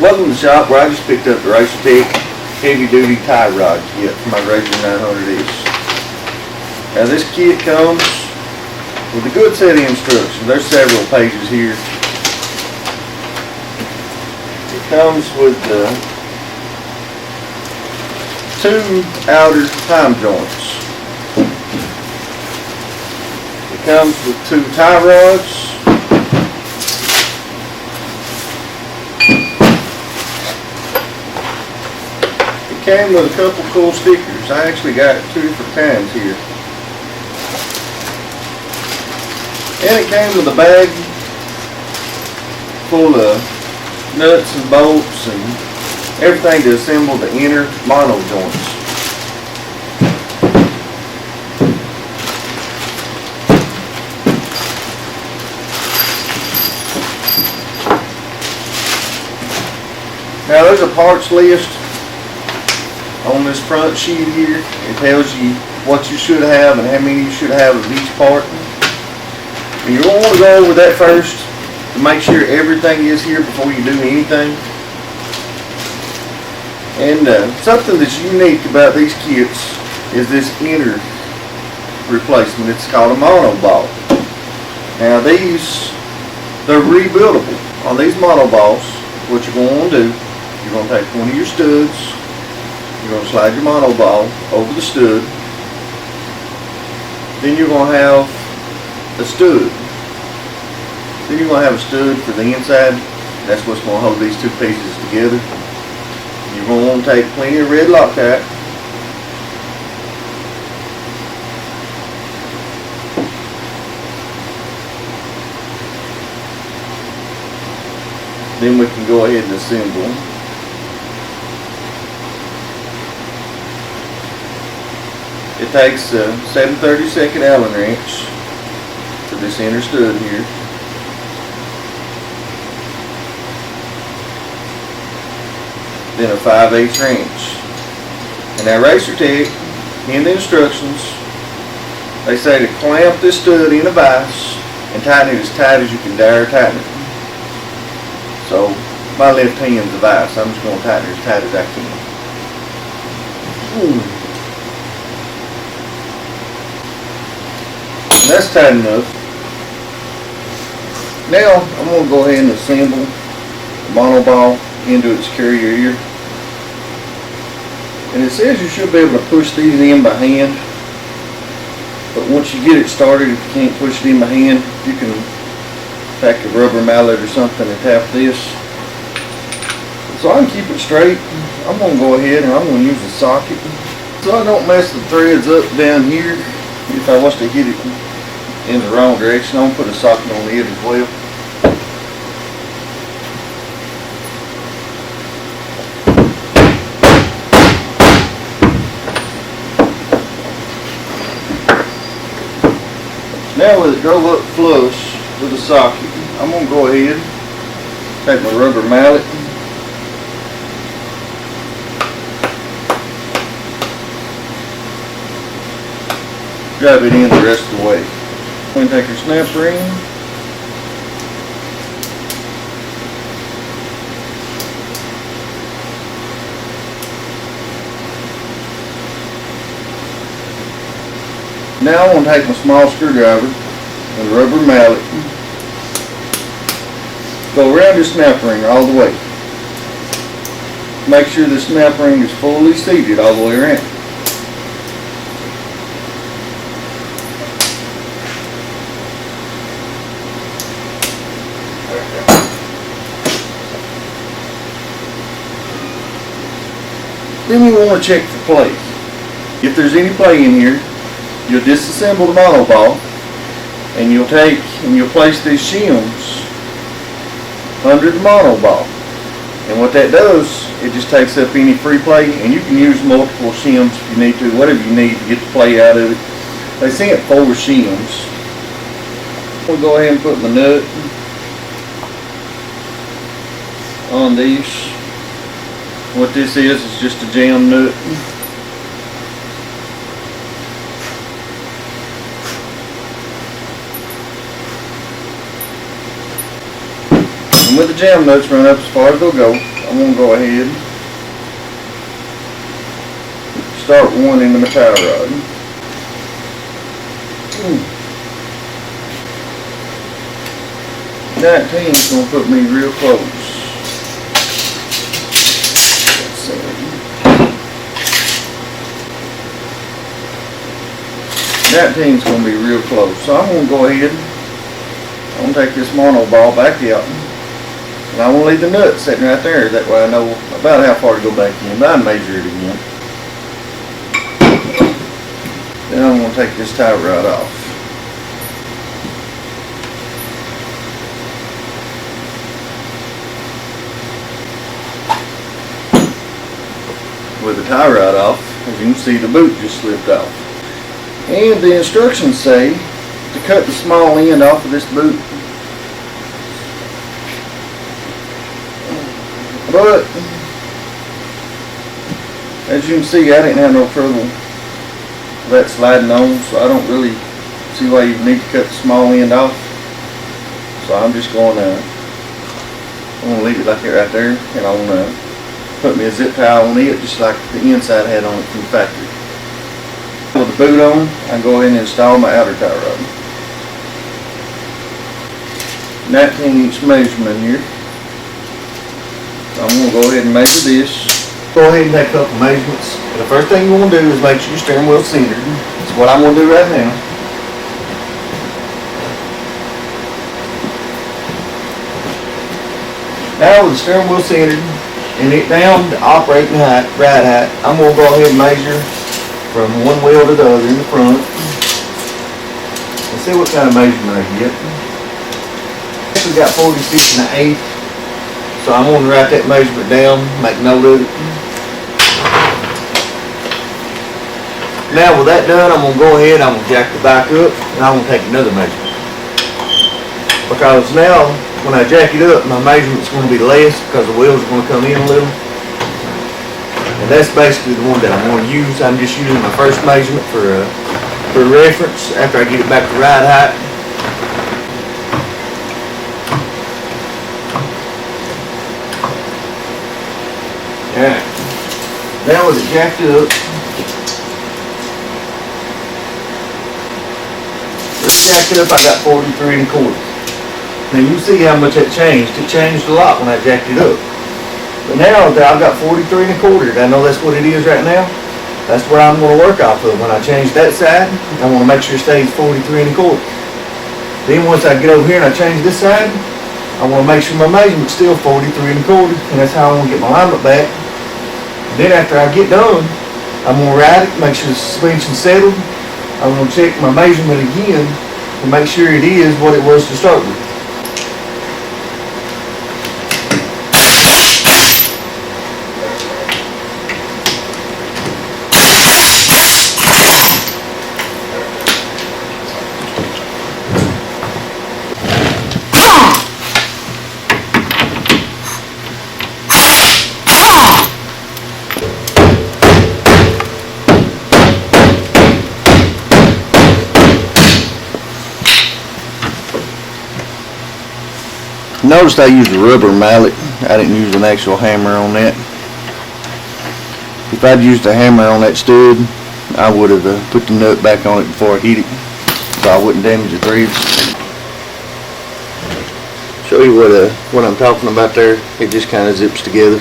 Wasn't in the shop where I just picked up the RacerTech heavy duty tie rod kit for my regular 900S. Now this kit comes with a good set of instructions. There's several pages here. It comes with the 2 outer time joints. It comes with 2 tie rods. It came with a couple cool stickers. I actually got 2 different kinds here. And it came with a bag full of nuts and bolts and everything to assemble the inner mono joints. Now there's a parts list on this front sheet here. It tells you what you should have and how many you should have of each part. And you're going to want to go over that first to make sure everything is here before you do anything. And something that's unique about these kits is this inner replacement. It's called a mono ball. Now they're rebuildable. On these mono balls, what you're going to do, you're going to take one of your studs, you're going to slide your mono ball over the stud, then you're going to have a stud. Then you're going to have a stud for the inside. That's what's going to hold these 2 pieces together. You're going to want to take plenty of red Loctite. Then we can go ahead and assemble. It takes a 7/32 Allen wrench for this inner stud here. Then a 5/8 wrench. And now RacerTech, in the instructions, they say to clamp this stud in a vise and tighten it as tight as you can dare tighten it. So my left hand's a vise. I'm just going to tighten it as tight as I can. And that's tight enough. Now I'm going to go ahead and assemble the mono ball into its carrier here. And it says you should be able to push these in by hand. But once you get it started, if you can't push it in by hand, you can take a rubber mallet or something and tap this. So I can keep it straight, I'm going to go ahead and I'm going to use a socket. So I don't mess the threads up down here. If I was to hit it in the wrong direction, I'm going to put a socket on it as well. Now with it drove up flush with the socket, I'm going to go ahead, take my rubber mallet, drive it in the rest of the way. I'm going to take your snap ring, now I'm going to take my small screwdriver and the rubber mallet, go around the snap ring all the way. Make sure the snap ring is fully seated all the way around. Then we want to check for play. If there's any play in here, you'll disassemble the mono ball and you'll take and you'll place these shims under the mono ball. And what that does, it just takes up any free play, and you can use multiple shims if you need to, whatever you need to get the play out of it. They sent 4 shims. We'll go ahead and put my nut on these. What this is just a jam nut. And with the jam nuts run up as far as they'll go, I'm going to go ahead, start one into my tie rod. 19 is going to put me real close. Let's see. 19 is going to be real close. So I'm going to go ahead, I'm going to take this mono ball back out. And I want to leave the nut sitting right there. That way I know about how far to go back in. But I measure it again. Then I'm going to take this tie rod off. With the tie rod off, as you can see, the boot just slipped off. And the instructions say to cut the small end off of this boot. But as you can see, I didn't have no trouble with that sliding on, so I don't really see why you need to cut the small end off. So I'm just going to leave it like it right there, and I'm going to put me a zip tie on it just like the inside had on it from the factory. With the boot on, I can go ahead and install my outer tie rod. 19-inch measurement here. I'm going to go ahead and measure this. Go ahead and take a couple measurements. And the first thing you want to do is make sure your steering wheel's centered. That's what I'm going to do right now. Now with the steering wheel centered and it down to operating height, ride height, I'm going to go ahead and measure from one wheel to the other in the front. And see what kind of measurement I get. We got 46 1/8. So I'm going to write that measurement down, make note of it. Now with that done, I'm going to go ahead, I'm going to jack the bike up, and I'm going to take another measurement. Because now, when I jack it up, my measurement's going to be less because the wheels are going to come in a little. And that's basically the one that I'm going to use. I'm just using my first measurement for reference after I get it back to ride height. Alright, now with it jacked up, I got 43 1/4. Now you see how much that changed. It changed a lot when I jacked it up. But now that I've got 43 1/4, I know that's what it is right now. That's what I'm going to work off of. When I change that side, I want to make sure it stays 43 1/4. Then once I get over here and I change this side, I want to make sure my measurement's still 43 1/4, and that's how I'm going to get my alignment back. Then after I get done, I'm going to ride it, make sure the suspension's settled. I'm going to check my measurement again to make sure it is what it was to start with. Noticed I used a rubber mallet. I didn't use an actual hammer on that. If I'd used a hammer on that stud, I would have put the nut back on it before I hit it, so I wouldn't damage the threads. Show you what I'm talking about there. It just kind of zips together.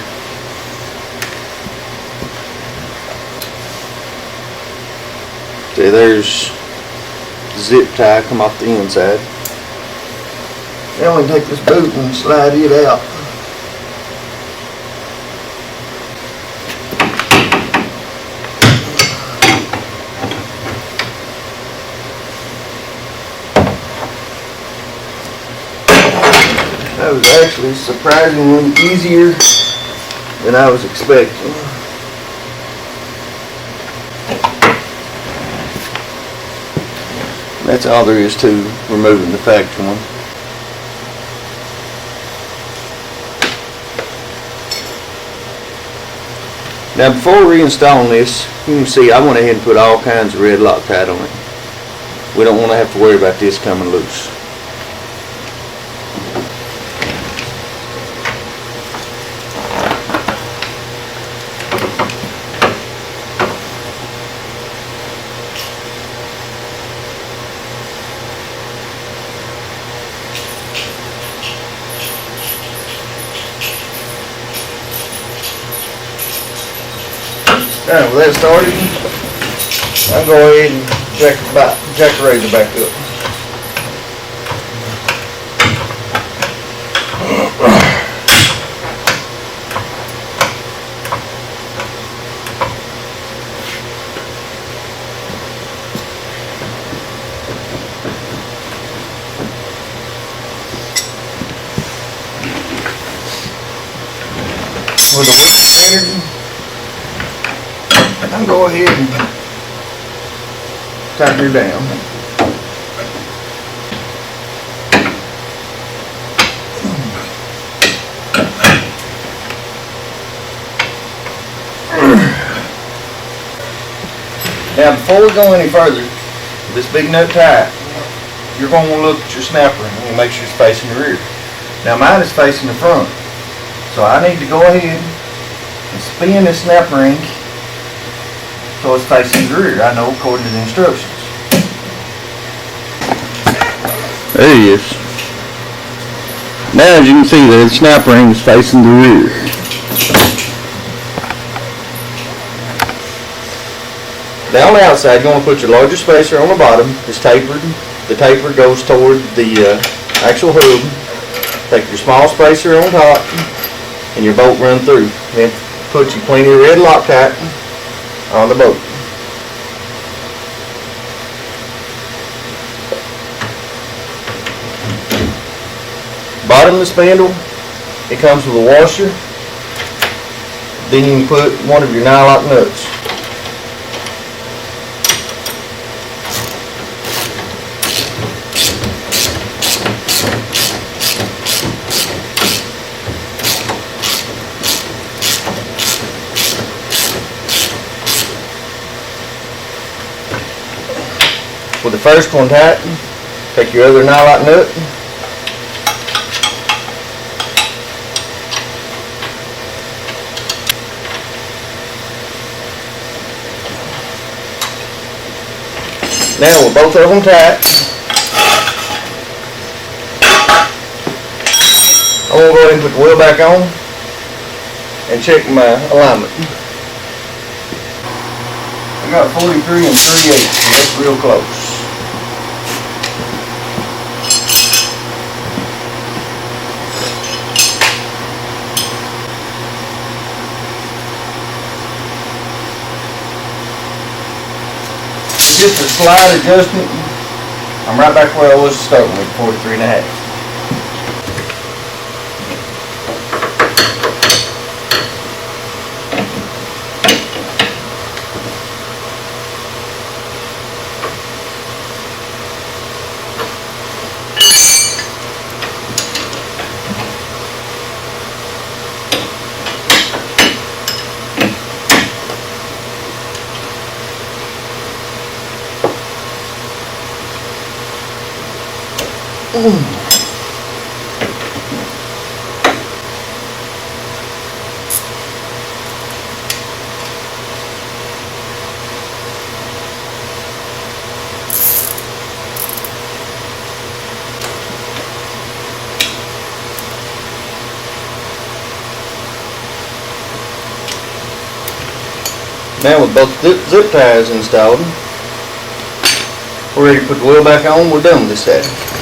See, there's the zip tie come off the inside. Now we can take this boot and slide it out. That was actually surprisingly easier than I was expecting. That's all there is to removing the factory one. Now before reinstalling this, you can see I went ahead and put all kinds of red Loctite on it. We don't want to have to worry about this coming loose. Alright, with that started, I'll go ahead and jack the razor back up. With the wheel centered, I'll go ahead and tighten her down. Now before we go any further, with this big nut tight, you're going to look at your snapper and make sure it's facing the rear. Now mine is facing the front, so I need to go ahead and spin this snap ring so it's facing the rear. I know according to the instructions. There he is. Now as you can see, the snap ring is facing the rear. Now on the outside, you're going to put your larger spacer on the bottom. It's tapered. The taper goes toward the actual hub. Take your small spacer on top and your bolt run through. Then put your plenty of red Loctite on the bolt. Bottom of the spindle, it comes with a washer. Then you can put one of your nylock nuts. With the first one tightened, take your other nylock nut, now with both of them tight, I'm going to go ahead and put the wheel back on and check my alignment. I got 43 and 3/8, so that's real close. Just a slight adjustment. I'm right back where I was starting with 43.5. Now with both zip ties installed, we're ready to put the wheel back on. We're done with this setting.